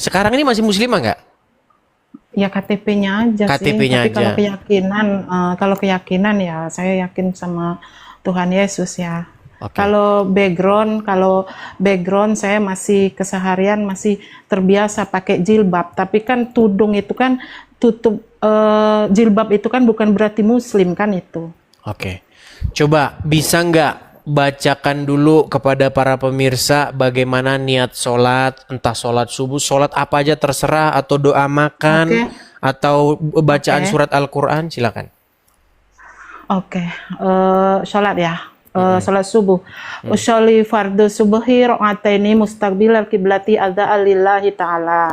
Sekarang ini masih muslimah nggak? Ya KTP-nya aja sih. KTP-nya Tapi aja. kalau keyakinan ya saya yakin sama Tuhan Yesus ya. Oke. Kalau background saya masih keseharian masih terbiasa pakai jilbab. Tapi kan tudung itu kan tutup jilbab itu kan bukan berarti muslim kan itu. Oke. Coba bisa nggak bacakan dulu kepada para pemirsa bagaimana niat sholat, entah sholat subuh, sholat apa aja terserah, atau doa makan, Oke. atau bacaan Oke. surat Al-Quran, silakan. Oke, sholat ya. Sholat subuh. Usolli fardu subuhi rakaataini mustaqbilal kiblati adza lillahi ta'ala.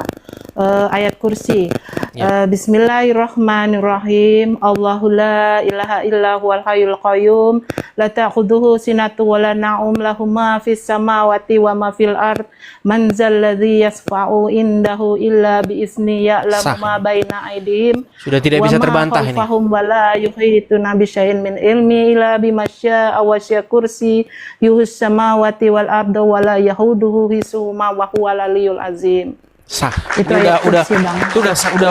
Ayat kursi. Ya. Bismillahirrahmanirrahim. Allahu la ilaha illa huwal hayyul qayyum. La ta'khudhuhu sinatu wa la na'um lahu ma fis samawati wa ma fil ard. Man zal ladzi yasfa'u indahu illa bi izni Sah. ya'lamu ma baina aydihim. Sudah tidak bisa terbantah ini. Fahum wala yuhituna bisyai'in min ilmi illa bimasya awasya kursi yuhus samawati wal arda wala yahuduhu hisuhuma wa huwal aliyul azim. Sah. Itu Ini ayat udah kursi, Bang. itu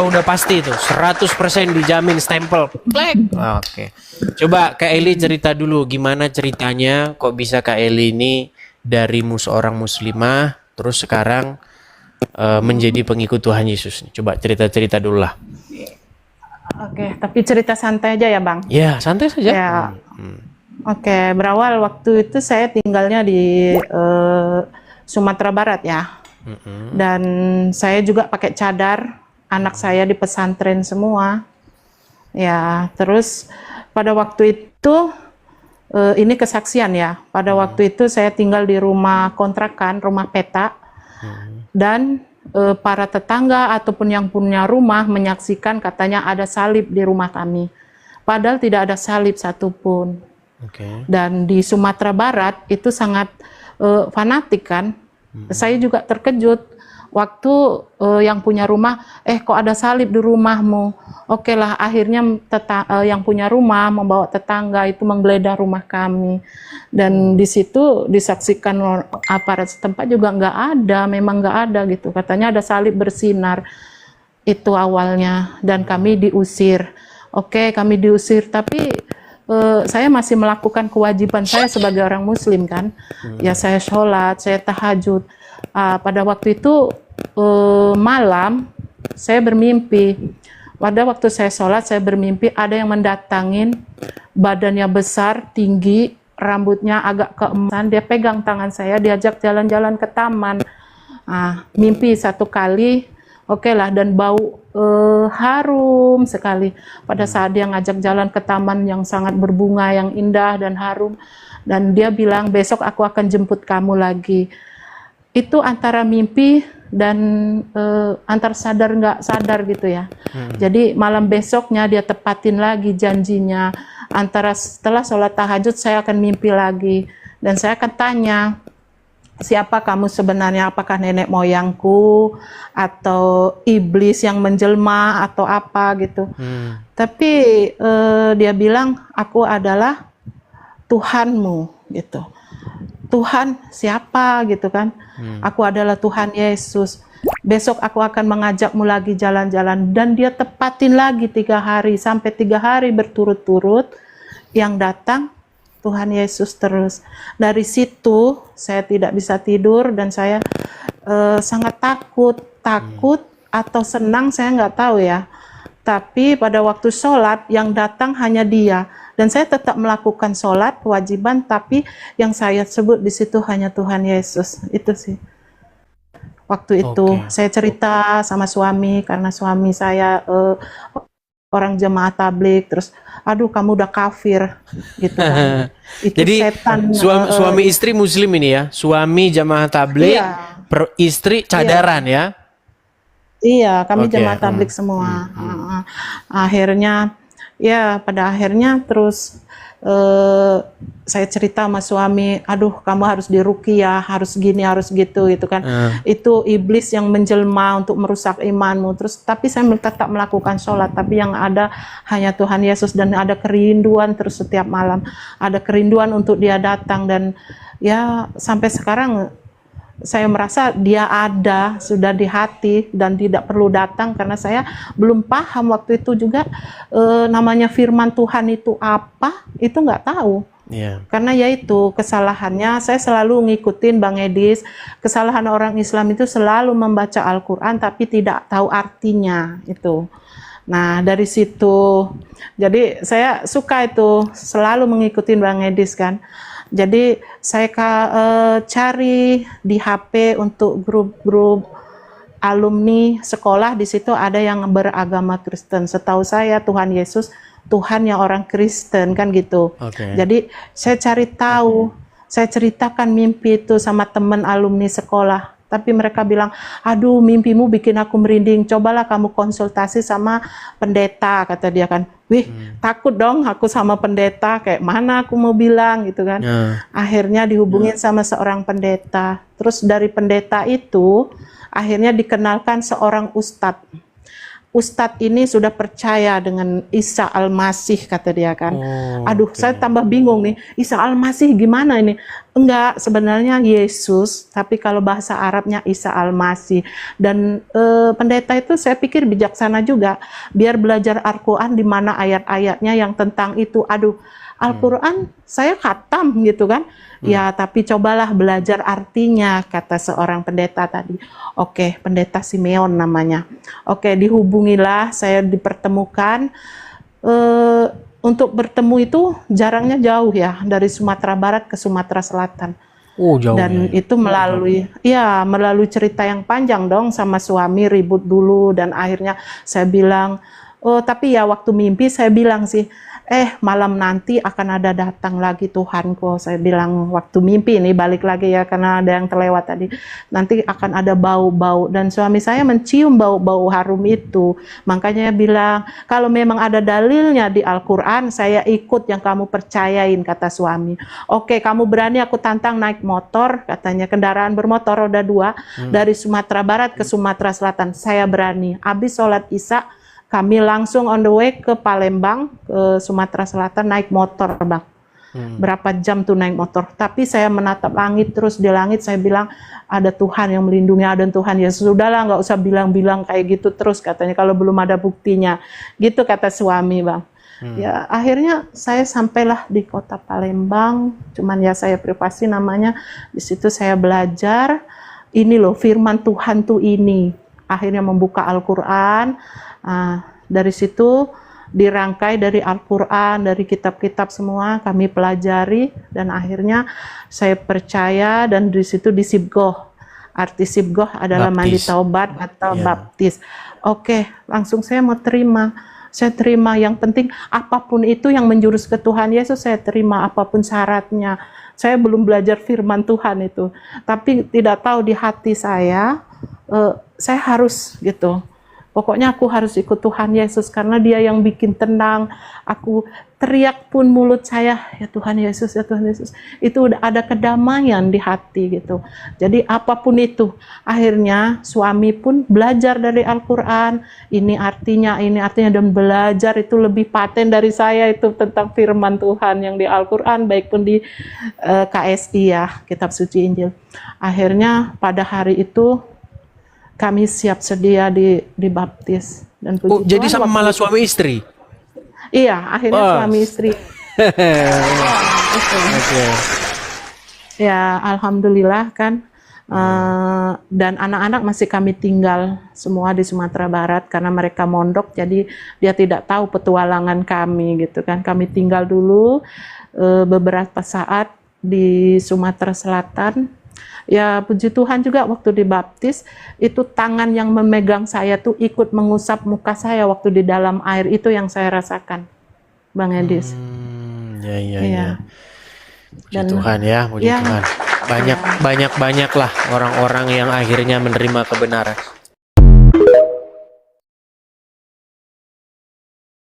udah pasti itu. 100% dijamin stempel. Plek. Oke. Coba Kak Eli cerita dulu gimana ceritanya kok bisa Kak Eli ini dari seorang muslimah terus sekarang menjadi pengikut Tuhan Yesus. Coba cerita-cerita dulu lah. Oke, tapi cerita santai aja ya, Bang. Ya, santai saja. Ya. Oke, berawal waktu itu saya tinggalnya di Sumatera Barat ya. Dan saya juga pakai cadar, anak saya di pesantren semua. Ya, terus pada waktu itu ini kesaksian ya. Pada waktu itu saya tinggal di rumah kontrakan, rumah petak. Dan para tetangga ataupun yang punya rumah menyaksikan katanya ada salib di rumah kami. Padahal tidak ada salib satupun. Oke. Dan di Sumatera Barat itu sangat fanatik kan. Saya juga terkejut waktu yang punya rumah, kok ada salib di rumahmu? Oke lah, akhirnya yang punya rumah membawa tetangga itu menggeledah rumah kami. Dan di situ disaksikan aparat setempat juga nggak ada, memang nggak ada gitu. Katanya ada salib bersinar. Itu awalnya, dan kami diusir. Oke, kami diusir, tapi saya masih melakukan kewajiban saya sebagai orang muslim kan. Ya saya sholat, saya tahajud. Pada waktu itu malam saya bermimpi. Pada waktu saya sholat saya bermimpi ada yang mendatangin, badannya besar, tinggi, rambutnya agak keemasan. Dia pegang tangan saya, diajak jalan-jalan ke taman. Mimpi satu kali. Oke lah, dan bau harum sekali pada saat dia ngajak jalan ke taman yang sangat berbunga, yang indah dan harum. Dan dia bilang, besok aku akan jemput kamu lagi. Itu antara mimpi dan antar sadar nggak sadar gitu ya. Jadi malam besoknya dia tepatin lagi janjinya. Antara setelah sholat tahajud saya akan mimpi lagi. Dan saya akan tanya, siapa kamu sebenarnya? Apakah nenek moyangku atau iblis yang menjelma atau apa gitu? Tapi dia bilang aku adalah Tuhanmu gitu. Tuhan siapa gitu kan? Aku adalah Tuhan Yesus. Besok aku akan mengajakmu lagi jalan-jalan. Dan dia tepatin lagi 3 hari sampai 3 hari berturut-turut yang datang Tuhan Yesus terus. Dari situ saya tidak bisa tidur dan saya sangat takut atau senang saya nggak tahu ya. Tapi pada waktu sholat yang datang hanya dia dan saya tetap melakukan sholat kewajiban, tapi yang saya sebut di situ hanya Tuhan Yesus. Itu sih. Waktu itu saya cerita sama suami karena suami saya orang jemaah tablik, terus aduh kamu udah kafir gitu kan. Itu jadi setan, suami istri muslim ini ya, suami jamaah tablik, iya. Istri cadaran ya. Iya, kami jemaah tablik semua. Akhirnya ya pada akhirnya terus saya cerita sama suami, aduh kamu harus diruqyah, harus gini, harus gitu kan. Itu iblis yang menjelma untuk merusak imanmu. Terus tapi saya tetap melakukan sholat, tapi yang ada hanya Tuhan Yesus dan ada kerinduan terus setiap malam. Ada kerinduan untuk dia datang dan ya sampai sekarang saya merasa dia ada, sudah di hati dan tidak perlu datang karena saya belum paham waktu itu juga namanya firman Tuhan itu apa, itu nggak tahu. Iya. Karena yaitu kesalahannya, saya selalu ngikutin Bang Edis, kesalahan orang Islam itu selalu membaca Al-Quran tapi tidak tahu artinya itu. Nah dari situ, jadi saya suka itu selalu mengikuti Bang Edis kan. Jadi saya cari di HP untuk grup-grup alumni sekolah, di situ ada yang beragama Kristen. Setahu saya Tuhan Yesus Tuhan yang orang Kristen kan gitu. Jadi saya cari tahu, saya ceritakan mimpi itu sama teman alumni sekolah. Tapi mereka bilang, aduh mimpimu bikin aku merinding, cobalah kamu konsultasi sama pendeta, kata dia kan. Wih, takut dong aku sama pendeta, kayak mana aku mau bilang gitu kan. Akhirnya dihubungin sama seorang pendeta. Terus dari pendeta itu, akhirnya dikenalkan seorang ustadz. Ustadz ini sudah percaya dengan Isa Al-Masih, kata dia kan. Aduh, saya tambah bingung nih, Isa Al-Masih gimana ini? Enggak, sebenarnya Yesus, tapi kalau bahasa Arabnya Isa Al-Masih. Dan pendeta itu saya pikir bijaksana juga, biar belajar Al-Quran di mana ayat-ayatnya yang tentang itu. Aduh, Al-Quran saya khatam gitu kan. Ya, tapi cobalah belajar artinya, kata seorang pendeta tadi. Oke, pendeta Simeon namanya. Oke, dihubungilah, saya dipertemukan. Untuk bertemu itu jarangnya jauh ya, dari Sumatera Barat ke Sumatera Selatan. Jauh. Dan itu melalui cerita yang panjang dong, sama suami ribut dulu, dan akhirnya saya bilang, tapi ya waktu mimpi saya bilang sih, malam nanti akan ada datang lagi Tuhanku. Saya bilang waktu mimpi ini, balik lagi ya karena ada yang terlewat tadi. Nanti akan ada bau-bau, dan suami saya mencium bau-bau harum itu. Makanya bilang, kalau memang ada dalilnya di Al-Quran, saya ikut yang kamu percayain, kata suami. Oke, kamu berani aku tantang naik motor, katanya kendaraan bermotor roda 2 dari Sumatera Barat ke Sumatera Selatan. Saya berani. Habis sholat Isya, kami langsung on the way ke Palembang, ke Sumatera Selatan, naik motor, Bang. Berapa jam tuh naik motor. Tapi saya menatap langit, terus di langit saya bilang, ada Tuhan yang melindungi, ada Tuhan. Ya sudahlah, nggak usah bilang-bilang kayak gitu terus, katanya, kalau belum ada buktinya. Gitu kata suami, Bang. Ya akhirnya saya sampailah di kota Palembang, cuman ya saya privasi namanya. Di situ saya belajar, ini loh firman Tuhan tuh ini. Akhirnya membuka Al-Quran. Dari situ dirangkai dari Al-Quran, dari kitab-kitab semua kami pelajari, dan akhirnya saya percaya, dan di situ disibgoh. Arti sibgoh adalah mandi taubat atau baptis. Oke, langsung saya mau terima. Saya terima, yang penting apapun itu yang menjurus ke Tuhan Yesus, saya terima apapun syaratnya. Saya belum belajar firman Tuhan itu, tapi tidak tahu di hati saya harus gitu. Pokoknya aku harus ikut Tuhan Yesus karena dia yang bikin tenang. Aku teriak pun mulut saya, ya Tuhan Yesus, ya Tuhan Yesus. Itu udah ada kedamaian di hati gitu. Jadi apapun itu, akhirnya suami pun belajar dari Al-Quran. Ini artinya, dan belajar itu lebih paten dari saya itu tentang firman Tuhan yang di Al-Quran, baik pun di KSI ya, Kitab Suci Injil. Akhirnya pada hari itu, kami siap sedia dibaptis, dan jadi sama malah suami istri. Iya, akhirnya suami istri. Ya, alhamdulillah kan. Dan anak-anak masih kami tinggal semua di Sumatera Barat karena mereka mondok, jadi dia tidak tahu petualangan kami gitu kan. Kami tinggal dulu beberapa saat di Sumatera Selatan. Ya puji Tuhan juga waktu dibaptis itu tangan yang memegang saya tuh ikut mengusap muka saya waktu di dalam air, itu yang saya rasakan, Bang Edis. Ya. Puji Tuhan ya, puji Tuhan. Banyak lah orang-orang yang akhirnya menerima kebenaran.